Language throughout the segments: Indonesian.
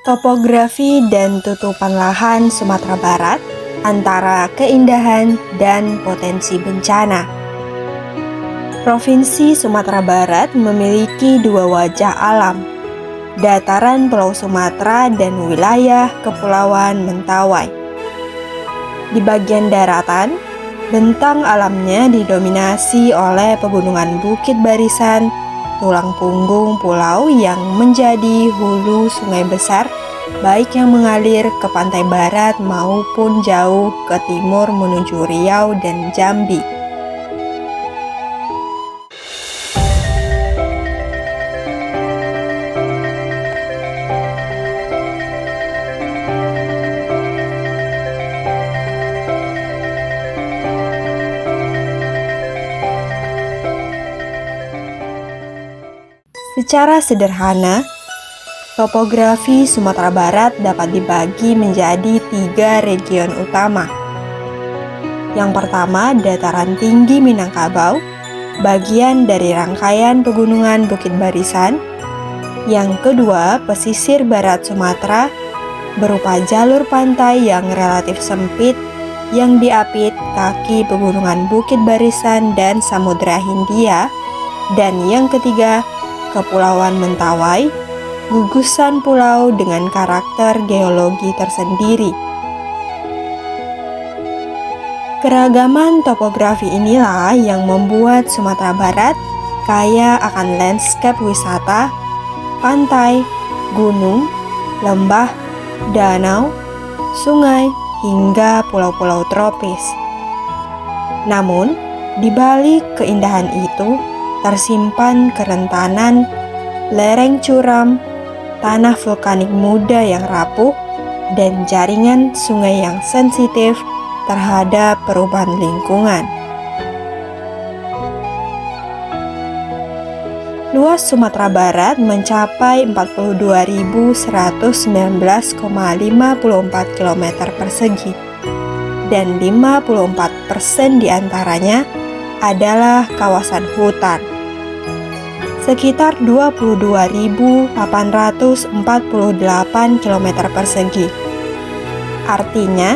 Topografi dan tutupan lahan Sumatera Barat antara keindahan dan potensi bencana. Provinsi Sumatera Barat memiliki dua wajah alam, dataran Pulau Sumatera dan wilayah Kepulauan Mentawai. Di bagian daratan, bentang alamnya didominasi oleh pegunungan Bukit Barisan, tulang punggung pulau yang menjadi hulu sungai besar, baik yang mengalir ke pantai barat maupun jauh ke timur menuju Riau dan Jambi. Secara sederhana, topografi Sumatera Barat dapat dibagi menjadi 3 region utama. Yang pertama, dataran tinggi Minangkabau, bagian dari rangkaian pegunungan Bukit Barisan. Yang kedua, pesisir barat Sumatera, berupa jalur pantai yang relatif sempit yang diapit kaki pegunungan Bukit Barisan dan Samudra Hindia. Dan yang ketiga, Kepulauan Mentawai, gugusan pulau dengan karakter geologi tersendiri. Keragaman topografi inilah yang membuat Sumatera Barat kaya akan landscape wisata, pantai, gunung, lembah, danau, sungai, hingga pulau-pulau tropis. Namun, di balik keindahan itu, tersimpan kerentanan, lereng curam, tanah vulkanik muda yang rapuh, dan jaringan sungai yang sensitif terhadap perubahan lingkungan. Luas Sumatera Barat mencapai 42.119,54 km persegi, dan 54% diantaranya adalah kawasan hutan. Sekitar 22.848 km persegi. Artinya,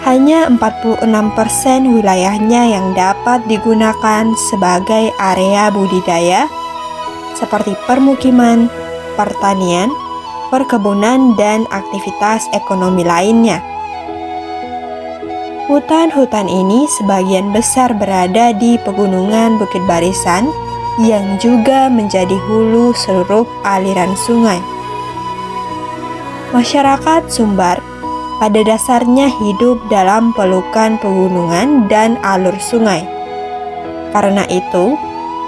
hanya 46% wilayahnya yang dapat digunakan sebagai area budidaya, seperti permukiman, pertanian, perkebunan, dan aktivitas ekonomi lainnya. Hutan-hutan ini sebagian besar berada di pegunungan Bukit Barisan yang juga menjadi hulu seluruh aliran sungai. Masyarakat Sumbar pada dasarnya hidup dalam pelukan pegunungan dan alur sungai. Karena itu,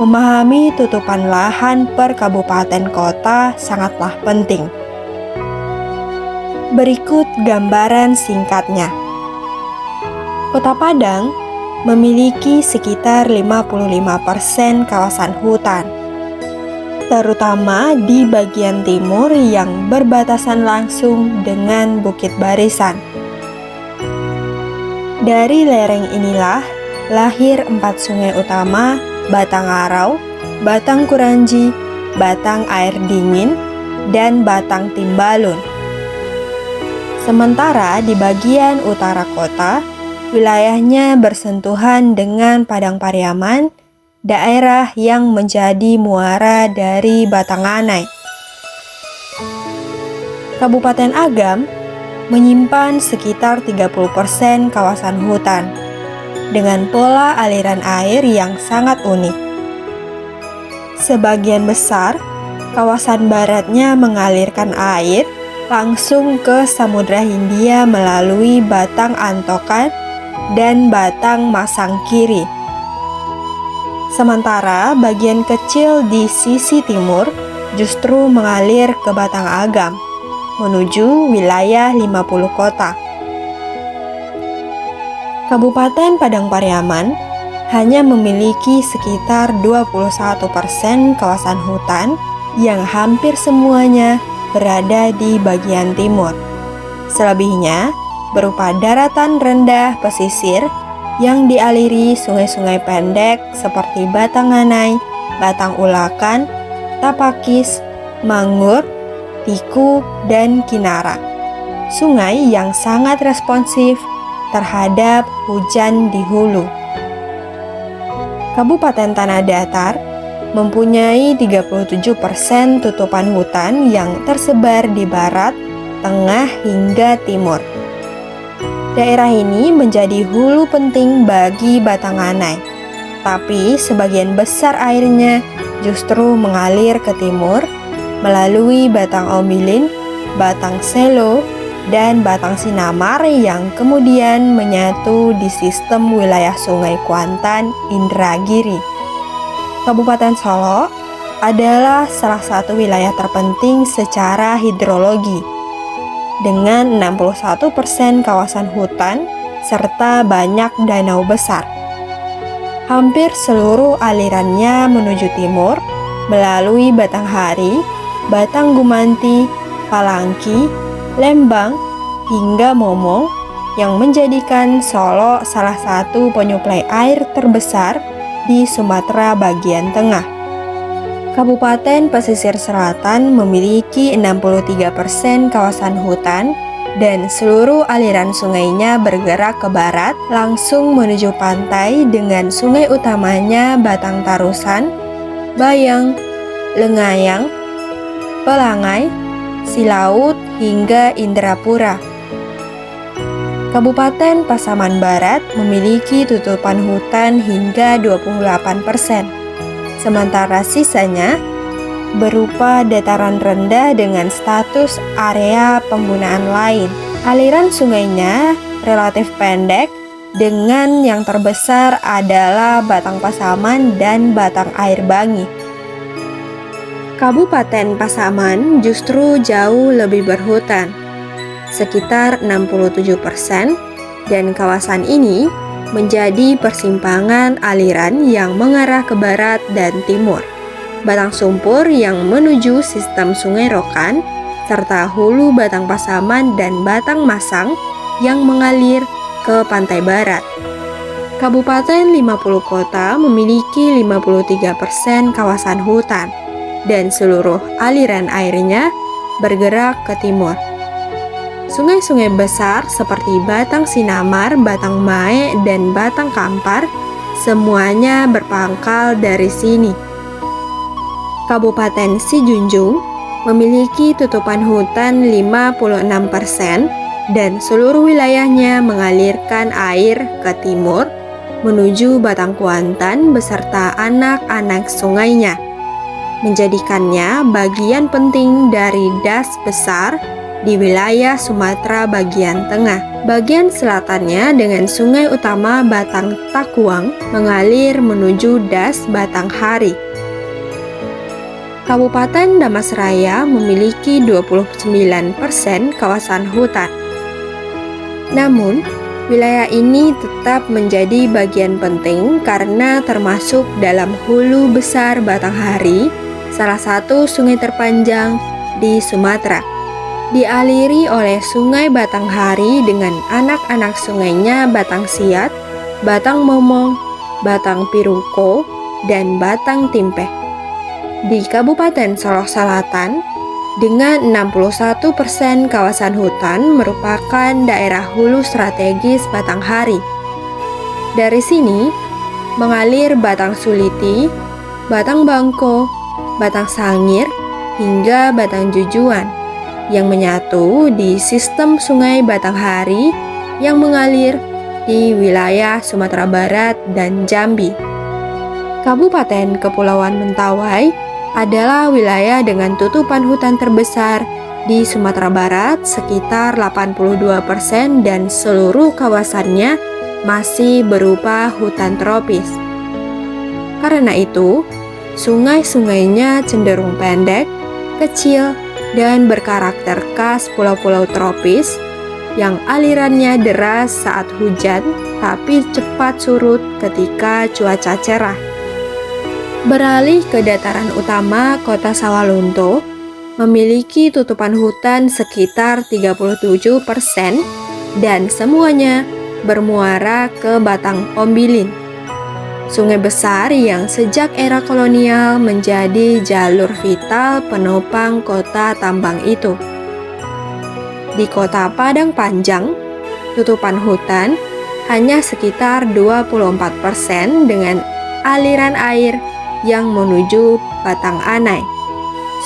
memahami tutupan lahan per kabupaten kota sangatlah penting. Berikut gambaran singkatnya. Kota Padang memiliki sekitar 55% kawasan hutan, terutama di bagian timur yang berbatasan langsung dengan Bukit Barisan. Dari lereng inilah lahir 4 sungai utama: Batang Arau, Batang Kuranji, Batang Air Dingin, dan Batang Timbalun. Sementara di bagian utara kota, wilayahnya bersentuhan dengan Padang Pariaman, daerah yang menjadi muara dari Batanganai. Kabupaten Agam menyimpan sekitar 30% kawasan hutan, dengan pola aliran air yang sangat unik. Sebagian besar, kawasan baratnya mengalirkan air langsung ke Samudra Hindia melalui Batang Antokan dan Batang Masang Kiri. Sementara bagian kecil di sisi timur justru mengalir ke Batang Agam, menuju wilayah 50 kota. Kabupaten Padang Pariaman hanya memiliki sekitar 21% kawasan hutan yang hampir semuanya berada di bagian timur. Selebihnya berupa daratan rendah pesisir yang dialiri sungai-sungai pendek seperti Batanganai, Batang Ulakan, Tapakis, Manggur, Tikuk, dan Kinara. Sungai yang sangat responsif terhadap hujan di hulu. Kabupaten Tanah Datar mempunyai 37% tutupan hutan yang tersebar di barat, tengah, hingga timur. Daerah ini menjadi hulu penting bagi Batanganai, tapi sebagian besar airnya justru mengalir ke timur melalui Batang Ombilin, Batang Selo, dan Batang Sinamar yang kemudian menyatu di sistem wilayah Sungai Kuantan, Indragiri. Kabupaten Solok adalah salah satu wilayah terpenting secara hidrologi, dengan 61% kawasan hutan serta banyak danau besar. Hampir seluruh alirannya menuju timur melalui Batanghari, Batang Gumanti, Palangki, Lembang, hingga Momong yang menjadikan Solok salah satu penyuplai air terbesar di Sumatera bagian tengah. Kabupaten Pesisir Selatan memiliki 63% kawasan hutan dan seluruh aliran sungainya bergerak ke barat langsung menuju pantai dengan sungai utamanya Batang Tarusan, Bayang, Lengayang, Pelangai, Silaut, hingga Indrapura. Kabupaten Pasaman Barat memiliki tutupan hutan hingga 28%, sementara sisanya berupa dataran rendah dengan status area penggunaan lain. Aliran sungainya relatif pendek, dengan yang terbesar adalah Batang Pasaman dan Batang Air Bangi. Kabupaten Pasaman justru jauh lebih berhutan, sekitar 67%, dan kawasan ini menjadi persimpangan aliran yang mengarah ke barat dan timur, Batang Sumpur yang menuju sistem Sungai Rokan, serta hulu Batang Pasaman dan Batang Masang yang mengalir ke pantai barat. Kabupaten 50 Kota memiliki 53% kawasan hutan, dan seluruh aliran airnya bergerak ke timur. Sungai-sungai besar seperti Batang Sinamar, Batang Mae, dan Batang Kampar semuanya berpangkal dari sini. Kabupaten Sijunjung memiliki tutupan hutan 56% dan seluruh wilayahnya mengalirkan air ke timur menuju Batang Kuantan beserta anak-anak sungainya, menjadikannya bagian penting dari das besar di wilayah Sumatera bagian tengah. Bagian selatannya dengan sungai utama Batang Takuang mengalir menuju das Batanghari. Kabupaten Damasraya memiliki 29% kawasan hutan. Namun, wilayah ini tetap menjadi bagian penting karena termasuk dalam hulu besar Batanghari, salah satu sungai terpanjang di Sumatera. Dialiri oleh Sungai Batanghari dengan anak-anak sungainya Batang Siat, Batang Momong, Batang Piruko, dan Batang Timpeh. Di Kabupaten Solok Selatan, dengan 61% kawasan hutan merupakan daerah hulu strategis Batanghari. Dari sini, mengalir Batang Suliti, Batang Bangko, Batang Sangir, hingga Batang Jujuan yang menyatu di sistem Sungai Batanghari yang mengalir di wilayah Sumatera Barat dan Jambi. Kabupaten Kepulauan Mentawai adalah wilayah dengan tutupan hutan terbesar di Sumatera Barat sekitar 82% dan seluruh kawasannya masih berupa hutan tropis. Karena itu, sungai-sungainya cenderung pendek, kecil, dan berkarakter khas pulau-pulau tropis yang alirannya deras saat hujan tapi cepat surut ketika cuaca cerah. Beralih ke dataran utama, Kota Sawalunto memiliki tutupan hutan sekitar 37% dan semuanya bermuara ke Batang Ombilin. sungai besar yang sejak era kolonial menjadi jalur vital penopang kota tambang itu. Di kota Padang Panjang, tutupan hutan hanya sekitar 24% dengan aliran air yang menuju Batang Anai,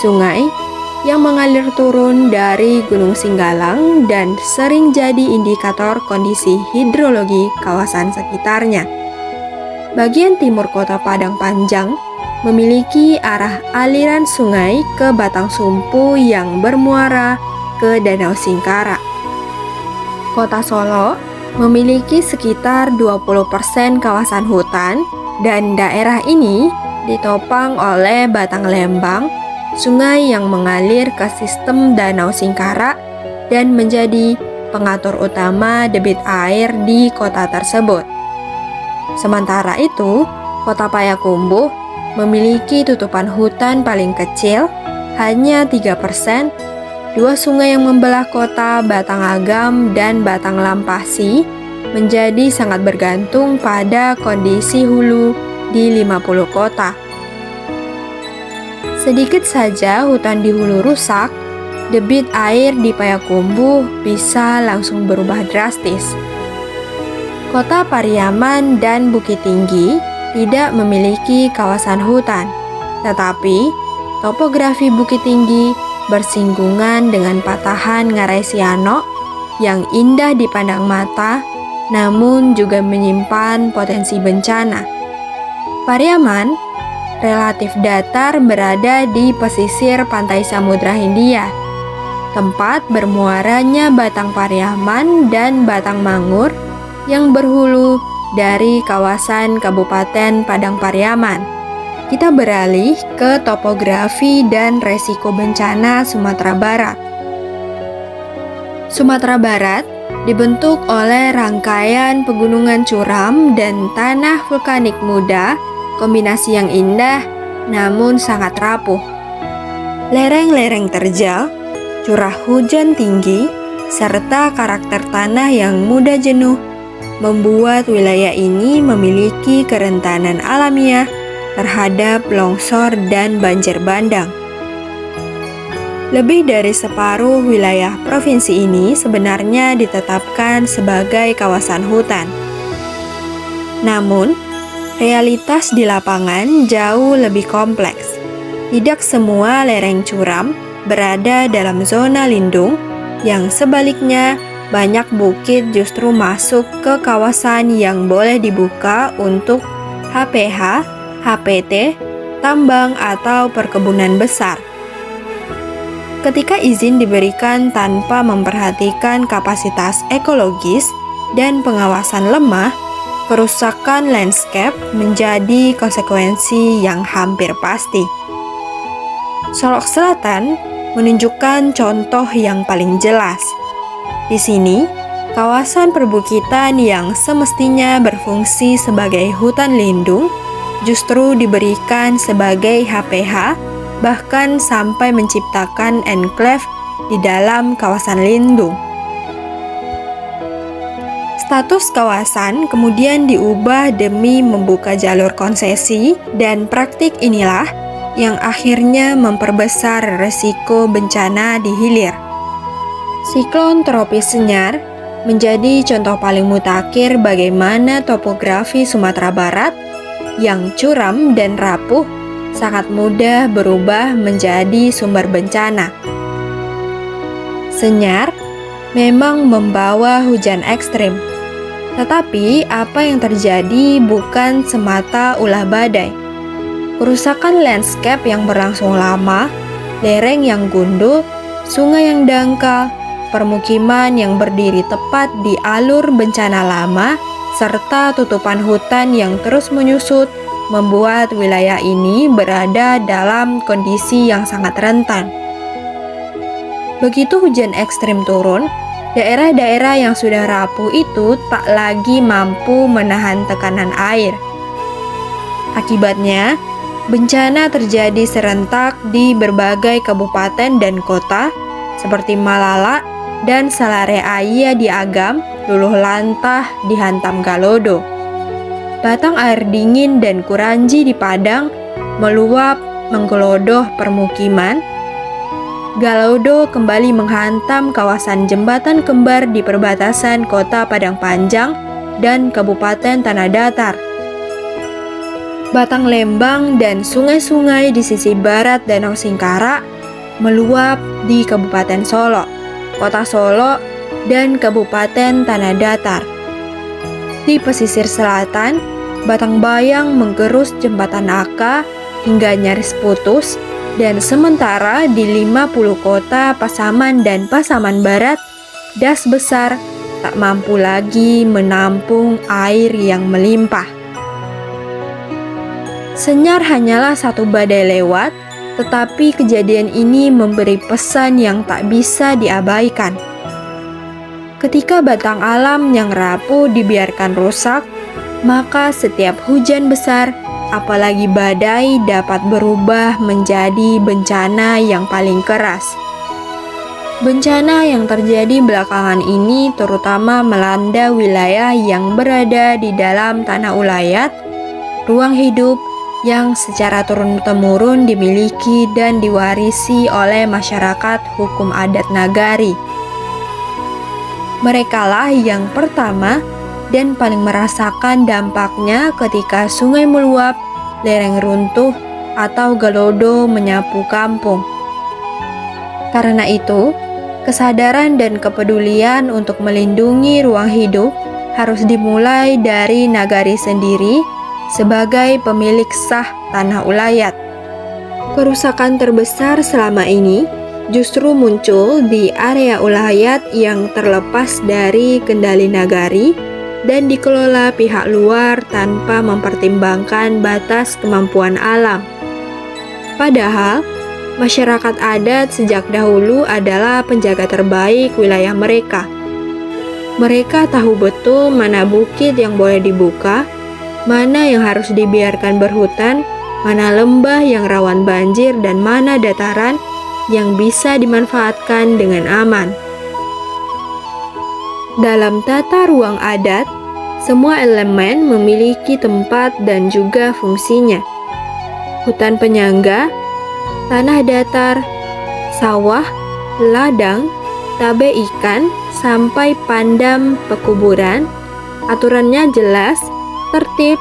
sungai yang mengalir turun dari Gunung Singgalang dan sering jadi indikator kondisi hidrologi kawasan sekitarnya. Bagian timur kota Padang Panjang memiliki arah aliran sungai ke Batang Sumpu yang bermuara ke Danau Singkara. Kota Solo memiliki sekitar 20% kawasan hutan dan daerah ini ditopang oleh Batang Lembang, sungai yang mengalir ke sistem Danau Singkara dan menjadi pengatur utama debit air di kota tersebut. Sementara itu, kota Payakumbuh memiliki tutupan hutan paling kecil, hanya 3%. Dua sungai yang membelah kota Batang Agam dan Batang Lampasi menjadi sangat bergantung pada kondisi hulu di 50 kota. Sedikit saja hutan di hulu rusak, debit air di Payakumbuh bisa langsung berubah drastis. Kota Pariaman dan Bukit Tinggi tidak memiliki kawasan hutan, tetapi topografi Bukit Tinggi bersinggungan dengan patahan Ngarai Siano yang indah dipandang mata, namun juga menyimpan potensi bencana. Pariaman relatif datar berada di pesisir pantai Samudra Hindia, tempat bermuaranya Batang Pariaman dan Batang Mangur yang berhulu dari kawasan Kabupaten Padang Pariaman. Kita beralih ke topografi dan resiko bencana Sumatera Barat. Sumatera Barat dibentuk oleh rangkaian pegunungan curam dan tanah vulkanik muda, kombinasi yang indah namun sangat rapuh. Lereng-lereng terjal, curah hujan tinggi, serta karakter tanah yang mudah jenuh membuat wilayah ini memiliki kerentanan alamiah terhadap longsor dan banjir bandang. Lebih dari separuh wilayah provinsi ini sebenarnya ditetapkan sebagai kawasan hutan. Namun, realitas di lapangan jauh lebih kompleks. Tidak semua lereng curam berada dalam zona lindung, yang sebaliknya banyak bukit justru masuk ke kawasan yang boleh dibuka untuk HPH, HPT, tambang atau perkebunan besar. Ketika izin diberikan tanpa memperhatikan kapasitas ekologis dan pengawasan lemah, kerusakan landscape menjadi konsekuensi yang hampir pasti. Solok Selatan menunjukkan contoh yang paling jelas. Di sini, kawasan perbukitan yang semestinya berfungsi sebagai hutan lindung justru diberikan sebagai HPH, bahkan sampai menciptakan enclave di dalam kawasan lindung. Status kawasan kemudian diubah demi membuka jalur konsesi, dan praktik inilah yang akhirnya memperbesar resiko bencana di hilir. Siklon tropis Senyar menjadi contoh paling mutakhir bagaimana topografi Sumatera Barat yang curam dan rapuh sangat mudah berubah menjadi sumber bencana. Senyar memang membawa hujan ekstrim, tetapi apa yang terjadi bukan semata ulah badai. Kerusakan landscape yang berlangsung lama, lereng yang gundul, sungai yang dangkal, permukiman yang berdiri tepat di alur bencana lama, serta tutupan hutan yang terus menyusut membuat wilayah ini berada dalam kondisi yang sangat rentan. Begitu hujan ekstrim turun, daerah-daerah yang sudah rapuh itu tak lagi mampu menahan tekanan air. Akibatnya, bencana terjadi serentak di berbagai kabupaten dan kota seperti Malala dan Salare Aya di Agam, Luluh Lantah dihantam Galodo. batang air dingin dan Kuranji di Padang meluap menggelodoh permukiman. Galaudo kembali menghantam kawasan jembatan kembar di perbatasan kota Padang Panjang dan Kabupaten Tanah Datar. Batang Lembang dan sungai-sungai di sisi barat Danau Singkara meluap di Kabupaten Solo, Kota Solo, dan Kabupaten Tanah Datar. Di pesisir selatan, Batang Bayang menggerus jembatan Aka hingga nyaris putus, dan sementara di 50 kota Pasaman dan Pasaman Barat, das besar tak mampu lagi menampung air yang melimpah. Senyar hanyalah satu badai lewat, tetapi kejadian ini memberi pesan yang tak bisa diabaikan. Ketika batang alam yang rapuh dibiarkan rusak, maka setiap hujan besar, apalagi badai, dapat berubah menjadi bencana yang paling keras. Bencana yang terjadi belakangan ini terutama melanda wilayah yang berada di dalam tanah ulayat, ruang hidup yang secara turun-temurun dimiliki dan diwarisi oleh masyarakat hukum adat Nagari. Merekalah yang pertama dan paling merasakan dampaknya ketika sungai meluap, lereng runtuh, atau Galaudo menyapu kampung. Karena itu, kesadaran dan kepedulian untuk melindungi ruang hidup harus dimulai dari Nagari sendiri sebagai pemilik sah tanah ulayat. Kerusakan terbesar selama ini justru muncul di area ulayat yang terlepas dari kendali Nagari dan dikelola pihak luar tanpa mempertimbangkan batas kemampuan alam. Padahal, masyarakat adat sejak dahulu adalah penjaga terbaik wilayah mereka. Mereka tahu betul mana bukit yang boleh dibuka, mana yang harus dibiarkan berhutan, mana lembah yang rawan banjir, dan mana dataran yang bisa dimanfaatkan dengan aman. Dalam tata ruang adat, semua elemen memiliki tempat dan juga fungsinya. Hutan penyangga, tanah datar, sawah, ladang, tabe ikan, sampai pandam pekuburan, aturannya jelas, tertib,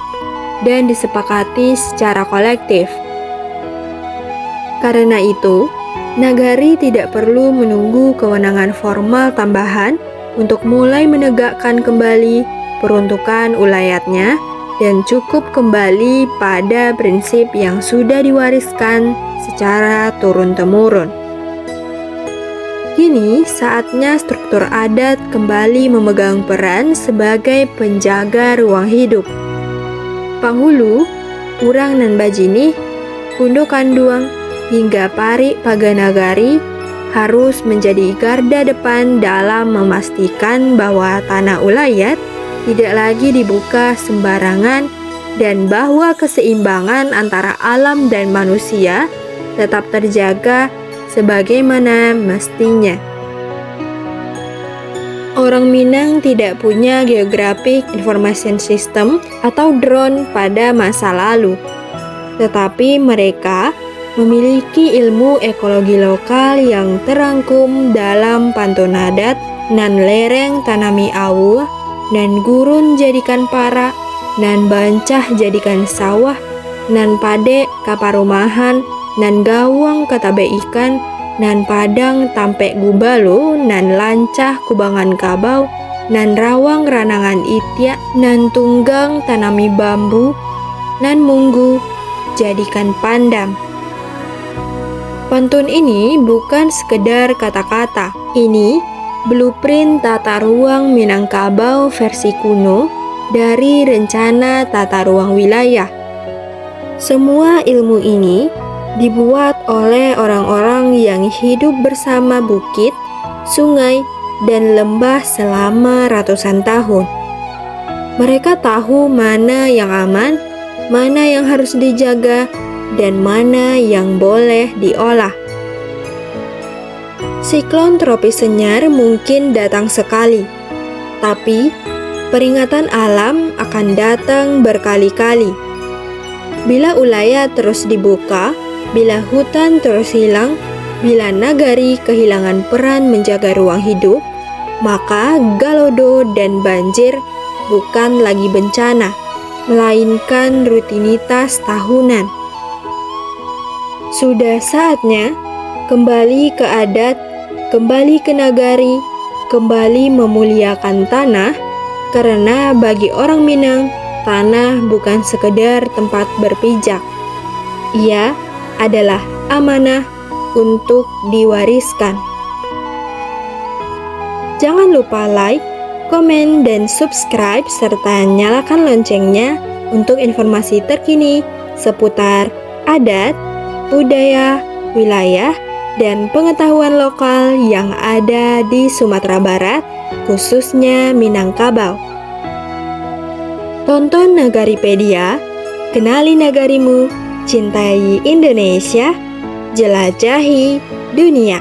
dan disepakati secara kolektif. Karena itu, Nagari tidak perlu menunggu kewenangan formal tambahan untuk mulai menegakkan kembali peruntukan ulayatnya dan cukup kembali pada prinsip yang sudah diwariskan secara turun-temurun. Kini saatnya struktur adat kembali memegang peran sebagai penjaga ruang hidup. Panghulu, Urang nan Bajini, Kundo Kanduang, hingga Pari Paganagari harus menjadi garda depan dalam memastikan bahwa tanah ulayat tidak lagi dibuka sembarangan dan bahwa keseimbangan antara alam dan manusia tetap terjaga sebagaimana mestinya. Orang Minang tidak punya Geographic Information System atau drone pada masa lalu, tetapi mereka memiliki ilmu ekologi lokal yang terangkum dalam pantun adat nan lereng tanami awu, nan gurun jadikan para, nan bancah jadikan sawah, nan pade kaparumahan, nan gawang katabe ikan, nan padang tampek gubalu, nan lancah kubangan kabau, nan rawang ranangan itya, nan tunggang tanami bambu, nan munggu jadikan pandam. Pantun ini bukan sekedar kata-kata. Ini blueprint tata ruang Minangkabau versi kuno dari rencana tata ruang wilayah. Semua ilmu ini dibuat oleh orang-orang yang hidup bersama bukit, sungai, dan lembah selama ratusan tahun. Mereka tahu mana yang aman, mana yang harus dijaga, dan mana yang boleh diolah. Siklon tropis Senyar mungkin datang sekali, tapi peringatan alam akan datang berkali-kali. Bila wilayah terus dibuka, bila hutan terus hilang, bila nagari kehilangan peran menjaga ruang hidup, maka galodo dan banjir bukan lagi bencana, melainkan rutinitas tahunan. Sudah saatnya kembali ke adat, kembali ke nagari, kembali memuliakan tanah, karena bagi orang Minang, tanah bukan sekedar tempat berpijak. Ia adalah amanah untuk diwariskan. Jangan lupa like, komen, dan subscribe, serta nyalakan loncengnya untuk informasi terkini seputar adat, budaya, wilayah, dan pengetahuan lokal yang ada di Sumatera Barat, khususnya Minangkabau. Tonton Nagaripedia, kenali nagarimu, cintai Indonesia, jelajahi dunia.